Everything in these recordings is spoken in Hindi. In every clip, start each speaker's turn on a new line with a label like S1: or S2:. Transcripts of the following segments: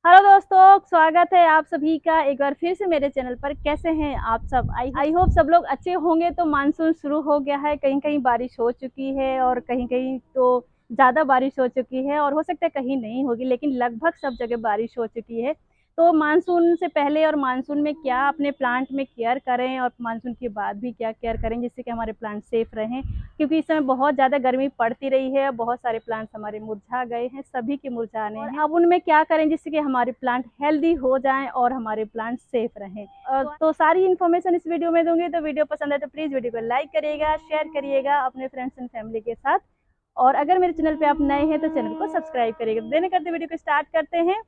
S1: हेलो दोस्तों, स्वागत है आप सभी का एक बार फिर से मेरे चैनल पर। कैसे हैं आप सब? आई होप सब लोग अच्छे होंगे। तो मानसून शुरू हो गया है, कहीं कहीं बारिश हो चुकी है और कहीं कहीं तो ज़्यादा बारिश हो चुकी है और हो सकता है कहीं नहीं होगी, लेकिन लगभग सब जगह बारिश हो चुकी है। तो मानसून से पहले और मानसून में क्या अपने प्लांट में केयर करें और मानसून के बाद भी क्या केयर करें जिससे कि हमारे प्लांट सेफ रहें, क्योंकि इस समय बहुत ज़्यादा गर्मी पड़ती रही है। बहुत सारे प्लांट्स हमारे मुरझा गए हैं, सभी के मुरझाने हैं। अब उनमें क्या करें जिससे कि हमारे प्लांट हेल्दी हो जाएं और हमारे प्लांट सेफ रहें। तो सारी इन्फॉर्मेशन इस वीडियो में दूंगी। तो वीडियो पसंद है तो प्लीज़ वीडियो को लाइक करिएगा, शेयर करिएगा अपने फ्रेंड्स एंड फैमिली के साथ। और अगर मेरे चैनल पे आप नए हैं तो चैनल को सब्सक्राइब करिएगा। तो देने करते वीडियो को स्टार्ट करते हैं।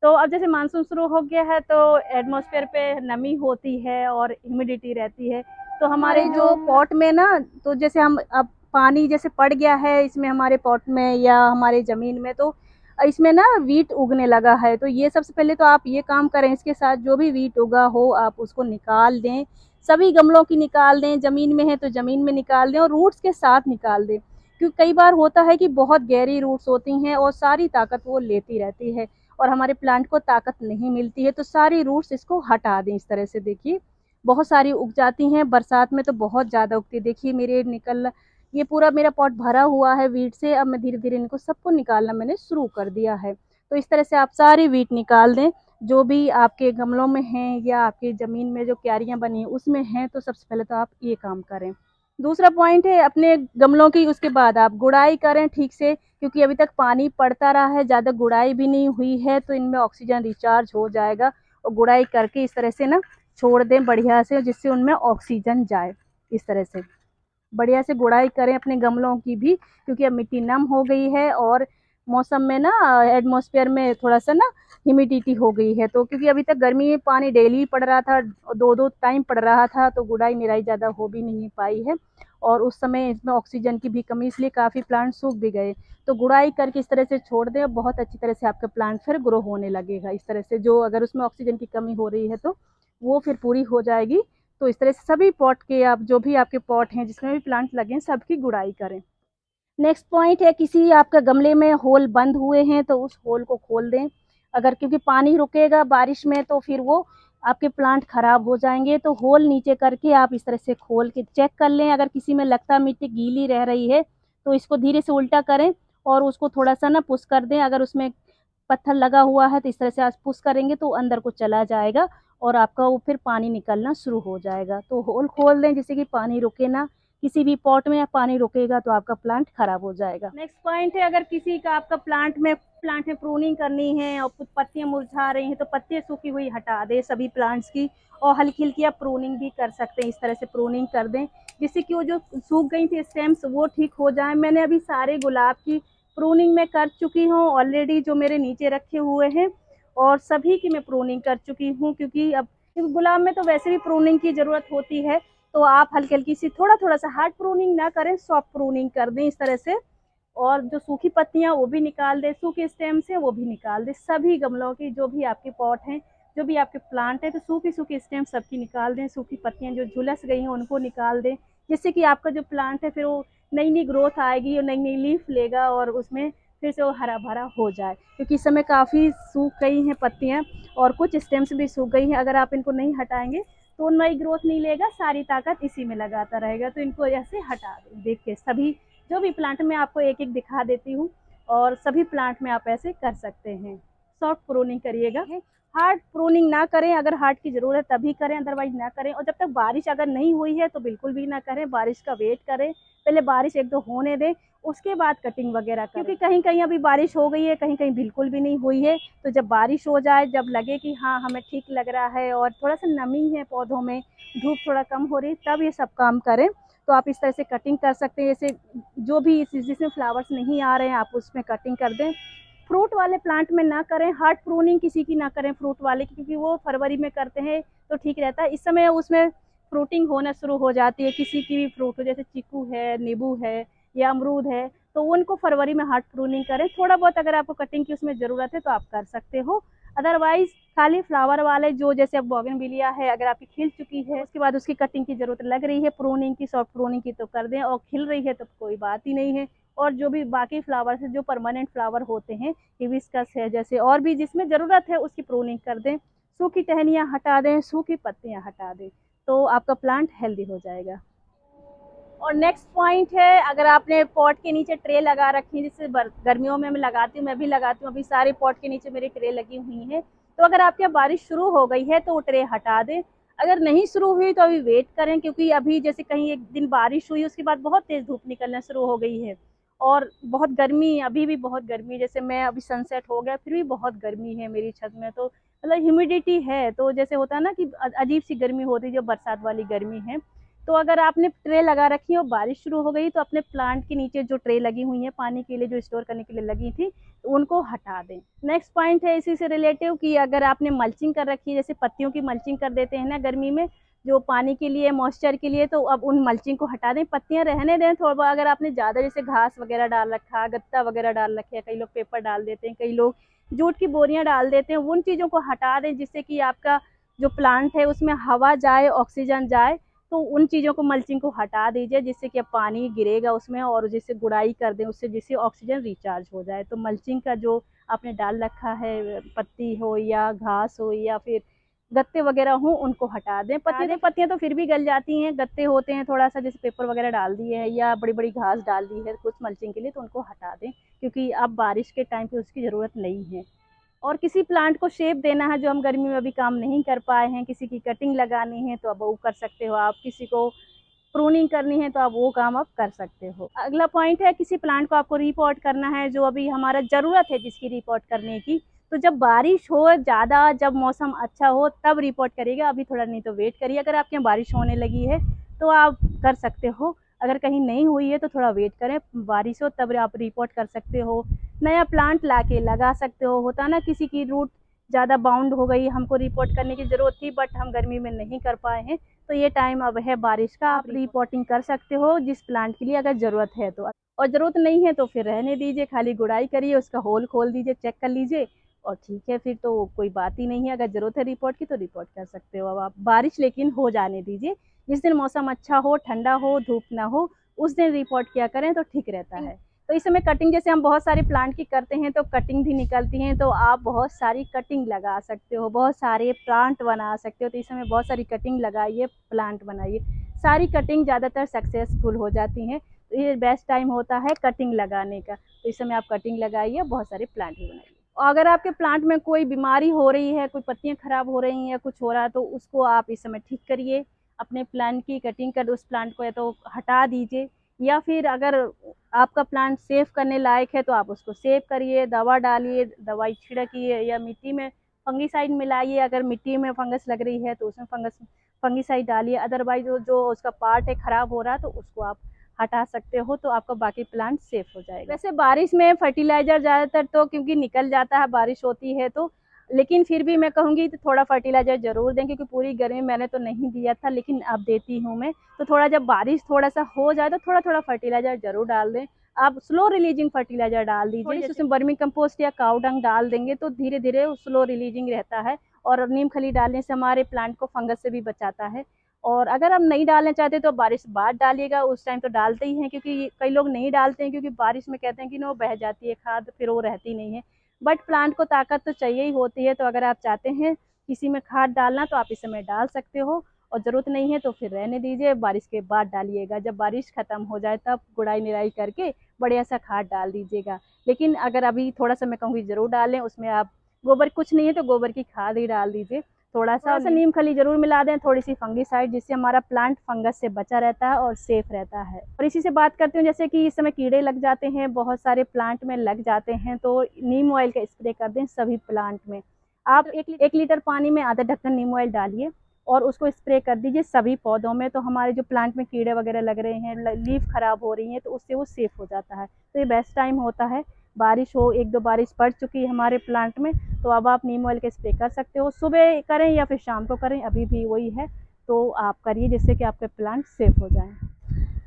S1: तो अब जैसे मानसून शुरू हो गया है तो एटमॉस्फेयर पे नमी होती है और ह्यूमिडिटी रहती है। तो हमारे जो पॉट में ना, तो जैसे हम अब पानी जैसे पड़ गया है इसमें हमारे पॉट में या हमारे ज़मीन में, तो इसमें ना वीट उगने लगा है। तो ये सबसे पहले तो आप ये काम करें, इसके साथ जो भी वीट उगा हो आप उसको निकाल दें। सभी गमलों की निकाल दें, ज़मीन में है तो ज़मीन में निकाल दें और रूट्स के साथ निकाल दें, क्योंकि कई बार होता है कि बहुत गहरी रूट्स होती हैं और सारी ताकत वो लेती रहती है और हमारे प्लांट को ताकत नहीं मिलती है। तो सारी रूट्स इसको हटा दें। इस तरह से देखिए बहुत सारी उग जाती हैं, बरसात में तो बहुत ज़्यादा उगती है। देखिए मेरे निकल ये पूरा मेरा पॉट भरा हुआ है वीट से। अब मैं धीरे धीरे इनको सबको निकालना मैंने शुरू कर दिया है। तो इस तरह से आप सारी वीट निकाल दें जो भी आपके गमलों में हैं या आपकी ज़मीन में जो क्यारियाँ बनी हैं उसमें हैं। तो सबसे पहले तो आप ये काम करें। दूसरा पॉइंट है अपने गमलों की, उसके बाद आप गुड़ाई करें ठीक से, क्योंकि अभी तक पानी पड़ता रहा है, ज़्यादा गुड़ाई भी नहीं हुई है। तो इनमें ऑक्सीजन रिचार्ज हो जाएगा और गुड़ाई करके इस तरह से ना छोड़ दें बढ़िया से, जिससे उनमें ऑक्सीजन जाए। इस तरह से बढ़िया से गुड़ाई करें अपने गमलों की भी, क्योंकि अब मिट्टी नम हो गई है और मौसम में ना एटमॉस्फेयर में थोड़ा सा ना ह्यूमिडिटी हो गई है। तो क्योंकि अभी तक गर्मी में पानी डेली पड़ रहा था, दो दो टाइम पड़ रहा था, तो गुड़ाई निराई ज़्यादा हो भी नहीं पाई है और उस समय इसमें ऑक्सीजन की भी कमी, इसलिए काफ़ी प्लांट सूख भी गए। तो गुड़ाई करके इस तरह से छोड़ दें और बहुत अच्छी तरह से आपका प्लांट फिर ग्रो होने लगेगा। इस तरह से जो अगर उसमें ऑक्सीजन की कमी हो रही है तो वो फिर पूरी हो जाएगी। तो इस तरह से सभी पॉट के, आप जो भी आपके पॉट हैं जिसमें भी प्लांट लगे सबकी गुड़ाई करें। नेक्स्ट पॉइंट है, किसी आपका गमले में होल बंद हुए हैं तो उस होल को खोल दें। अगर क्योंकि पानी रुकेगा बारिश में तो फिर वो आपके प्लांट खराब हो जाएंगे। तो होल नीचे करके आप इस तरह से खोल के चेक कर लें। अगर किसी में लगता मिट्टी गीली रह रही है तो इसको धीरे से उल्टा करें और उसको थोड़ा सा ना पुश कर दें। अगर उसमें पत्थर लगा हुआ है तो इस तरह से आप पुश करेंगे तो अंदर को चला जाएगा और आपका वो फिर पानी निकलना शुरू हो जाएगा। तो होल खोल दें जिससे कि पानी रुके ना। किसी भी पॉट में पानी रुकेगा तो आपका प्लांट खराब हो जाएगा। नेक्स्ट पॉइंट है, अगर किसी का आपका प्लांट में प्रूनिंग करनी है और कुछ पत्तियां मुरझा रही हैं तो पत्तियां सूखी हुई हटा दें सभी प्लांट्स की, और हल्की हल्की आप प्रूनिंग भी कर सकते हैं। इस तरह से प्रूनिंग कर दें जिससे कि वो जो सूख गई थी स्टेम्स वो ठीक हो जाए। मैंने अभी सारे गुलाब की प्रूनिंग में कर चुकी हूँ ऑलरेडी, जो मेरे नीचे रखे हुए हैं, और सभी की मैं प्रूनिंग कर चुकी हूँ। क्योंकि गुलाब में तो वैसे भी प्रूनिंग की ज़रूरत होती है। तो आप हल्की हल्की सी थोड़ा थोड़ा सा हार्ड प्रूनिंग ना करें, सॉफ्ट प्रूनिंग कर दें इस तरह से। और जो सूखी पत्तियां वो भी निकाल दें, सूखे स्टेम्स हैं वो भी निकाल दें। सभी गमलों की जो भी आपके पॉट हैं, जो भी आपके प्लांट हैं, तो सूखी सूखी स्टेम सबकी निकाल दें। सूखी पत्तियां जो झुलस गई हैं उनको निकाल दें, जिससे कि आपका जो प्लांट है फिर वो नई नई ग्रोथ आएगी और नई नई लीफ लेगा और उसमें फिर से वो हरा भरा हो जाए। क्योंकि इस समय काफ़ी सूख गई हैं पत्तियां और कुछ स्टेम्स भी सूख गई हैं। अगर आप इनको नहीं हटाएंगे तो नई ग्रोथ नहीं लेगा, सारी ताकत इसी में लगाता रहेगा। तो इनको ऐसे हटा दें। देख के सभी जो भी प्लांट में आपको एक एक दिखा देती हूँ और सभी प्लांट में आप ऐसे कर सकते हैं। सॉफ्ट प्रूनिंग करिएगा, हार्ड प्रूनिंग ना करें। अगर हार्ड की ज़रूरत है तभी करें, अदरवाइज ना करें। और जब तक बारिश अगर नहीं हुई है तो बिल्कुल भी ना करें, बारिश का वेट करें। पहले बारिश एक दो होने दें उसके बाद कटिंग वगैरह करें। क्योंकि कहीं कहीं अभी बारिश हो गई है, कहीं कहीं बिल्कुल भी नहीं हुई है। तो जब बारिश हो जाए, जब लगे कि हाँ हमें ठीक लग रहा है और थोड़ा सा नमी है पौधों में, धूप थोड़ा कम हो रही है, तब ये सब काम करें। तो आप इस तरह से कटिंग कर सकते हैं। जैसे जो भी जिसमें फ्लावर्स नहीं आ रहे हैं आप उसमें कटिंग कर दें। फ्रूट वाले प्लांट में ना करें, हार्ड प्रूनिंग किसी की ना करें फ्रूट वाले की, क्योंकि वो फरवरी में करते हैं तो ठीक रहता है। इस समय उसमें फ्रूटिंग होना शुरू हो जाती है। किसी की भी फ्रूट हो, जैसे चीकू है, नींबू है या अमरूद है, तो उनको फरवरी में हार्ड प्रूनिंग करें। थोड़ा बहुत अगर आपको कटिंग की उसमें ज़रूरत है तो आप कर सकते हो। अदरवाइज खाली फ्लावर वाले जो जैसे अब बोगनविलिया है, अगर आपकी खिल चुकी है उसके बाद उसकी कटिंग की ज़रूरत लग रही है प्रूनिंग की, सॉफ्ट प्रूनिंग की, तो कर दें। और खिल रही है तो कोई बात ही नहीं है, और जो भी बाकी फ्लावर्स है, जो परमानेंट फ्लावर होते हैं, हिबिस्कस है जैसे, और भी जिसमें ज़रूरत है उसकी प्रूनिंग कर दें, सूखी टहनियाँ हटा दें, सूखी पत्तियाँ हटा दें, तो आपका प्लांट हेल्दी हो जाएगा। और नेक्स्ट पॉइंट है, अगर आपने पॉट के नीचे ट्रे लगा रखी है, जैसे गर्मियों में मैं लगाती हूँ, मैं भी लगाती हूँ, अभी सारे पॉट के नीचे मेरी ट्रे लगी हुई है, तो अगर आपके यहाँ बारिश शुरू हो गई है तो वो ट्रे हटा दें। अगर नहीं शुरू हुई तो अभी वेट करें, क्योंकि अभी जैसे कहीं एक दिन बारिश हुई उसके बाद बहुत तेज़ धूप निकलना शुरू हो गई है और बहुत गर्मी, अभी भी बहुत गर्मी, जैसे मैं अभी सनसेट हो गया फिर भी बहुत गर्मी है मेरी छत में, तो मतलब ह्यूमिडिटी है, तो जैसे होता है ना कि अजीब सी गर्मी होती है, जो बरसात वाली गर्मी है। तो अगर आपने ट्रे लगा रखी है और बारिश शुरू हो गई तो अपने प्लांट के नीचे जो ट्रे लगी हुई है पानी के लिए, जो स्टोर करने के लिए लगी थी, तो उनको हटा दें। नेक्स्ट पॉइंट है इसी से रिलेटिव कि अगर आपने मल्चिंग कर रखी है, जैसे पत्तियों की मल्चिंग कर देते हैं ना गर्मी में, जो पानी के लिए, मॉइस्चर के लिए, तो अब उन मल्चिंग को हटा दें, पत्तियां रहने दें थोड़ा। अगर आपने ज़्यादा जैसे घास वगैरह डाल रखा, गत्ता वगैरह डाल रखे हैं, कई लोग पेपर डाल देते हैं, कई लोग जूट की बोरियां डाल देते हैं, उन चीज़ों को हटा दें जिससे कि आपका जो प्लांट है उसमें हवा जाए, ऑक्सीजन जाए, तो उन चीज़ों को, मल्चिंग को हटा दीजिए, जिससे कि अब पानी गिरेगा उसमें और जिससे गुड़ाई कर दें उससे, जिससे ऑक्सीजन रिचार्ज हो जाए। तो मल्चिंग का जो आपने डाल रखा है, पत्ती हो या घास हो या फिर गत्ते वगैरह हों, उनको हटा दें। पत्तियाँ तो फिर भी गल जाती हैं, गत्ते होते हैं थोड़ा सा, जैसे पेपर वगैरह डाल दिए हैं या बड़ी बड़ी घास डाल दी है कुछ मल्चिंग के लिए, तो उनको हटा दें, क्योंकि अब बारिश के टाइम पे उसकी ज़रूरत नहीं है। और किसी प्लांट को शेप देना है जो हम गर्मी में अभी काम नहीं कर पाए हैं, किसी की कटिंग लगानी है तो अब वो कर सकते हो आप, किसी को प्रूनिंग करनी है तो आप वो काम आप कर सकते हो। अगला पॉइंट है, किसी प्लांट को आपको रिपोर्ट करना है जो अभी हमारा ज़रूरत है जिसकी रिपोर्ट करने की, तो जब बारिश हो ज़्यादा, जब मौसम अच्छा हो तब रिपोर्ट करिएगा, अभी थोड़ा नहीं तो वेट करिए। अगर आपके यहाँ बारिश होने लगी है तो आप कर सकते हो, अगर कहीं नहीं हुई है तो थोड़ा वेट करें, बारिश हो तब आप रिपोर्ट कर सकते हो। नया प्लांट लाके लगा सकते हो, होता ना किसी की रूट ज़्यादा बाउंड हो गई, हमको रिपोर्ट करने की ज़रूरत थी बट हम गर्मी में नहीं कर पाए हैं, तो ये टाइम अब है बारिश का, आप रिपोर्टिंग कर सकते हो जिस प्लांट के लिए अगर ज़रूरत है तो। और ज़रूरत नहीं है तो फिर रहने दीजिए, खाली गुड़ाई करिए, उसका होल खोल दीजिए, चेक कर लीजिए और ठीक है, फिर तो कोई बात ही नहीं है। अगर ज़रूरत है रिपोर्ट की तो रिपोर्ट कर सकते हो। अब आप बारिश लेकिन हो जाने दीजिए, जिस दिन मौसम अच्छा हो, ठंडा हो, धूप ना हो, उस दिन रिपोर्ट किया करें तो ठीक रहता है। तो इस समय कटिंग, जैसे हम बहुत सारे प्लांट की करते हैं तो कटिंग भी निकलती हैं, तो आप बहुत सारी कटिंग लगा सकते हो, बहुत सारे प्लांट बना सकते हो। तो इस समय बहुत सारी कटिंग लगाइए, प्लांट बनाइए, सारी कटिंग ज़्यादातर सक्सेसफुल हो जाती हैं, तो ये बेस्ट टाइम होता है कटिंग लगाने का। तो इस समय आप कटिंग लगाइए, बहुत सारे प्लांट भी बनाइए। और अगर आपके प्लांट में कोई बीमारी हो रही है, कोई पत्तियां खराब हो रही हैं या कुछ हो रहा है, तो उसको आप इस समय ठीक करिए, अपने प्लांट की कटिंग कर, उस प्लांट को या तो हटा दीजिए, या फिर अगर आपका प्लांट सेव करने लायक है तो आप उसको सेव करिए, दवा डालिए, दवाई छिड़किए, या मिट्टी में फंगीसाइड मिलाइए, अगर मिट्टी में फंगस लग रही है तो उसमें फंगीसाइड डालिए। अदरवाइज जो उसका पार्ट है ख़राब हो रहा है तो उसको आप हटा सकते हो, तो आपका बाकी प्लांट सेफ हो जाएगा। वैसे बारिश में फर्टिलाइज़र ज़्यादातर तो क्योंकि निकल जाता है, बारिश होती है तो, लेकिन फिर भी मैं कहूँगी तो थोड़ा फर्टिलाइज़र ज़रूर दें, क्योंकि पूरी गर्मी मैंने तो नहीं दिया था, लेकिन अब देती हूँ मैं। तो थोड़ा जब बारिश थोड़ा सा हो जाए तो थोड़ा थोड़ा फर्टिलाइज़र ज़रूर डाल दें। आप स्लो रिलीजिंग फर्टिलाइज़र डाल दीजिए, जैसे उसमें वर्मी कंपोस्ट या काऊ डंग डाल देंगे तो धीरे धीरे वो स्लो रिलीजिंग रहता है, और नीम खली डालने से हमारे प्लांट को फंगस से भी बचाता है। और अगर आप नहीं डालना चाहते तो बारिश बाद डालिएगा, उस टाइम तो डालते ही हैं, क्योंकि कई लोग नहीं डालते हैं क्योंकि बारिश में कहते हैं कि वो बह जाती है खाद, फिर वो रहती नहीं है। बट प्लांट को ताकत तो चाहिए ही होती है, तो अगर आप चाहते हैं किसी में खाद डालना तो आप इस समय डाल सकते हो, और ज़रूरत नहीं है तो फिर रहने दीजिए, बारिश के बाद डालिएगा। जब बारिश ख़त्म हो जाए तब गुड़ाई निराई करके बढ़िया सा खाद डाल दीजिएगा। लेकिन अगर अभी थोड़ा सा मैं कहूँगी ज़रूर डालें, उसमें आप गोबर, कुछ नहीं है तो गोबर की खाद ही डाल दीजिए, थोड़ा सा नीम खली ज़रूर मिला दें, थोड़ी सी फंगीसाइड, जिससे हमारा प्लांट फंगस से बचा रहता है और सेफ रहता है। और इसी से बात करती हूँ, जैसे कि इस समय कीड़े लग जाते हैं, बहुत सारे प्लांट में लग जाते हैं, तो नीम ऑयल का स्प्रे कर दें सभी प्लांट में। आप 1 लीटर पानी में आधा ढक्कन नीम ऑयल डालिए और उसको स्प्रे कर दीजिए सभी पौधों में, तो हमारे जो प्लांट में कीड़े वगैरह लग रहे हैं, लीफ खराब हो रही हैं, तो उससे वो सेफ हो जाता है। तो ये बेस्ट टाइम होता है, बारिश हो, 1-2 बारिश पड़ चुकी है हमारे प्लांट में, तो अब आप नीम ऑयल का स्प्रे कर सकते हो, सुबह करें या फिर शाम को करें, अभी भी वही है, तो आप करिए जिससे कि आपके प्लांट सेफ हो जाएं।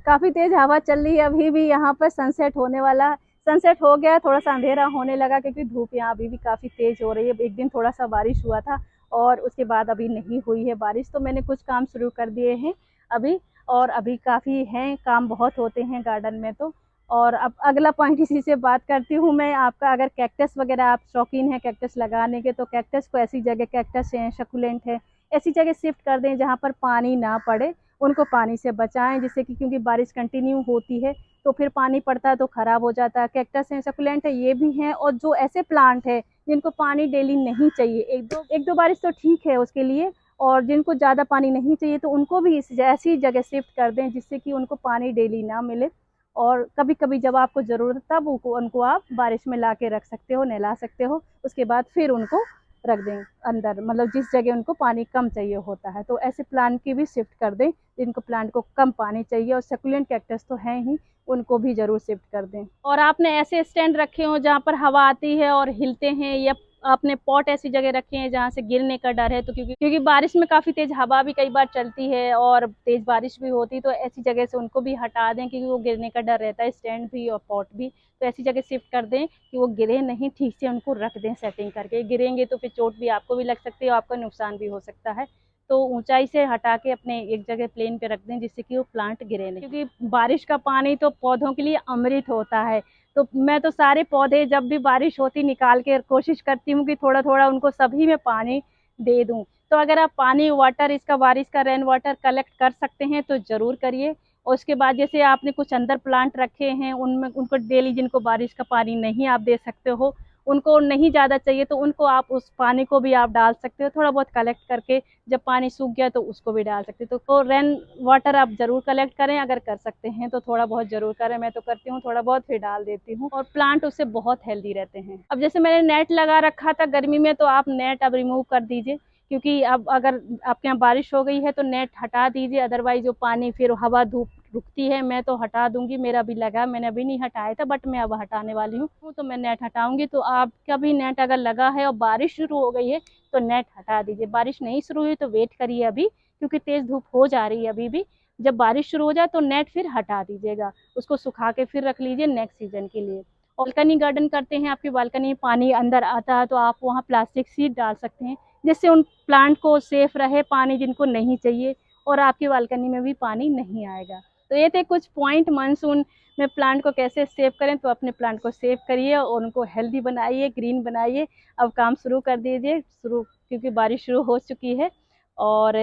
S1: काफ़ी तेज़ हवा चल रही है, अभी भी यहाँ पर सनसेट होने वाला, सनसेट हो गया, थोड़ा सा अंधेरा होने लगा, क्योंकि धूप यहाँ अभी भी काफ़ी तेज़ हो रही है। एक दिन थोड़ा सा बारिश हुआ था और उसके बाद अभी नहीं हुई है बारिश, तो मैंने कुछ काम शुरू कर दिए हैं अभी, और अभी काफ़ी हैं काम, बहुत होते हैं गार्डन में, तो और अब अगला पॉइंट इसी से बात करती हूँ मैं आपका। अगर कैक्टस वगैरह आप शौकीन हैं कैक्टस लगाने के, तो कैक्टस को ऐसी जगह, कैक्टस है, शकुलेंट है, ऐसी जगह शिफ्ट कर दें जहाँ पर पानी ना पड़े। उनको पानी से बचाएं, जिससे कि क्योंकि बारिश कंटिन्यू होती है तो फिर पानी पड़ता है तो ख़राब हो जाता है। कैक्टस है, शकुलेंट है, ये भी हैं। और जो ऐसे प्लांट है जिनको पानी डेली नहीं चाहिए, एक दो बारिश तो ठीक है उसके लिए, और जिनको ज़्यादा पानी नहीं चाहिए तो उनको भी इस ऐसी जगह शिफ्ट कर दें जिससे कि उनको पानी डेली ना मिले। और कभी कभी जब आपको ज़रूरत तब उनको आप बारिश में ला के रख सकते हो, नहला सकते हो। उसके बाद फिर उनको रख दें अंदर, मतलब जिस जगह उनको पानी कम चाहिए होता है। तो ऐसे प्लांट की भी शिफ्ट कर दें जिनको प्लांट को कम पानी चाहिए। और सकुलेंट कैक्टस तो हैं ही, उनको भी ज़रूर शिफ्ट कर दें। और आपने ऐसे स्टैंड रखे हो जहाँ पर हवा आती है और हिलते हैं, या आपने पॉट ऐसी जगह रखे हैं जहाँ से गिरने का डर है, तो क्योंकि बारिश में काफ़ी तेज़ हवा भी कई बार चलती है और तेज़ बारिश भी होती है, तो ऐसी जगह से उनको भी हटा दें क्योंकि वो गिरने का डर रहता है, स्टैंड भी और पॉट भी। तो ऐसी जगह शिफ्ट कर दें कि वो गिरे नहीं, ठीक से उनको रख दें सेटिंग करके। गिरेंगे तो फिर चोट भी आपको भी लग सकती है और आपका नुकसान भी हो सकता है। तो ऊंचाई से हटा के अपने एक जगह प्लेन पे रख दें जिससे कि वो प्लांट गिरे नहीं, क्योंकि बारिश का पानी तो पौधों के लिए अमृत होता है। तो मैं तो सारे पौधे जब भी बारिश होती निकाल के कोशिश करती हूँ कि थोड़ा थोड़ा उनको सभी में पानी दे दूँ। तो अगर आप पानी वाटर इसका बारिश का रेन वाटर कलेक्ट कर सकते हैं तो ज़रूर करिए। और उसके बाद जैसे आपने कुछ अंदर प्लांट रखे हैं उनमें उनको डेली, जिनको बारिश का पानी नहीं आप दे सकते हो, उनको नहीं ज़्यादा चाहिए, तो उनको आप उस पानी को भी आप डाल सकते हो थोड़ा बहुत कलेक्ट करके। जब पानी सूख गया तो उसको भी डाल सकते हो। तो रेन वाटर आप ज़रूर कलेक्ट करें, अगर कर सकते हैं तो थोड़ा बहुत ज़रूर करें। मैं तो करती हूँ थोड़ा बहुत, फिर डाल देती हूँ, और प्लांट उससे बहुत हेल्दी रहते हैं। अब जैसे मैंने नेट लगा रखा था गर्मी में, तो आप नेट अब रिमूव कर दीजिए, क्योंकि अब अगर आपके यहाँ बारिश हो गई है तो नेट हटा दीजिए। अदरवाइज जो पानी फिर हवा धूप रुकती है, मैं तो हटा दूंगी। मेरा भी लगा, मैंने अभी नहीं हटाया था, बट मैं अब हटाने वाली हूँ, तो मैं नेट हटाऊंगी। तो आपका भी नेट अगर लगा है और बारिश शुरू हो गई है तो नेट हटा दीजिए। बारिश नहीं शुरू हुई तो वेट करिए अभी, क्योंकि तेज़ धूप हो जा रही है अभी भी। जब बारिश शुरू हो जाए तो नेट फिर हटा दीजिएगा, उसको सुखा के फिर रख लीजिए नेक्स्ट सीजन के लिए। बालकनी गार्डन करते हैं, आपकी बालकनी में पानी अंदर आता है तो आप वहाँ प्लास्टिक सीड डाल सकते हैं, जिससे उन प्लांट को सेफ रहे पानी जिनको नहीं चाहिए, और आपकी बालकनी में भी पानी नहीं आएगा। तो ये थे कुछ पॉइंट मानसून में प्लांट को कैसे सेव करें। तो अपने प्लांट को सेव करिए और उनको हेल्दी बनाइए, ग्रीन बनाइए। अब काम शुरू कर दीजिए, शुरू, क्योंकि बारिश शुरू हो चुकी है। और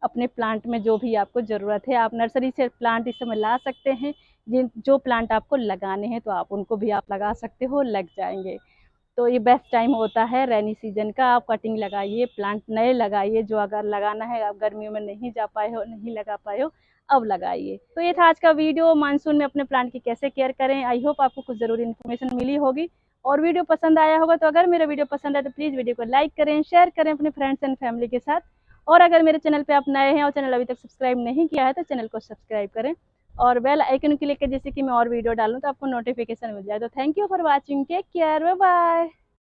S1: अपने प्लांट में जो भी आपको ज़रूरत है, आप नर्सरी से प्लांट इस समय ला सकते हैं। जिन जो प्लांट आपको लगाने हैं तो आप उनको भी आप लगा सकते हो, लग जाएंगे। तो ये बेस्ट टाइम होता है रेनी सीजन का। आप कटिंग लगाइए, प्लांट नए लगाइए, जो अगर लगाना है, आप गर्मियों में नहीं जा पाए हो, नहीं लगा पाए हो, अब लगाइए। तो ये था आज का वीडियो, मानसून में अपने प्लांट की कैसे केयर करें। आई होप आपको कुछ ज़रूरी इन्फॉर्मेशन मिली होगी और वीडियो पसंद आया होगा। तो अगर मेरा वीडियो पसंद आए तो प्लीज़ वीडियो को लाइक करें, शेयर करें अपने फ्रेंड्स एंड फैमिली के साथ। और अगर मेरे चैनल पे आप नए हैं और चैनल अभी तक सब्सक्राइब नहीं किया है तो चैनल को सब्सक्राइब करें और बेल आइकन क्लिक करें, जिससे कि मैं और वीडियो डालूँ तो आपको नोटिफिकेशन मिल जाए। तो thank you for watching, take care, bye bye.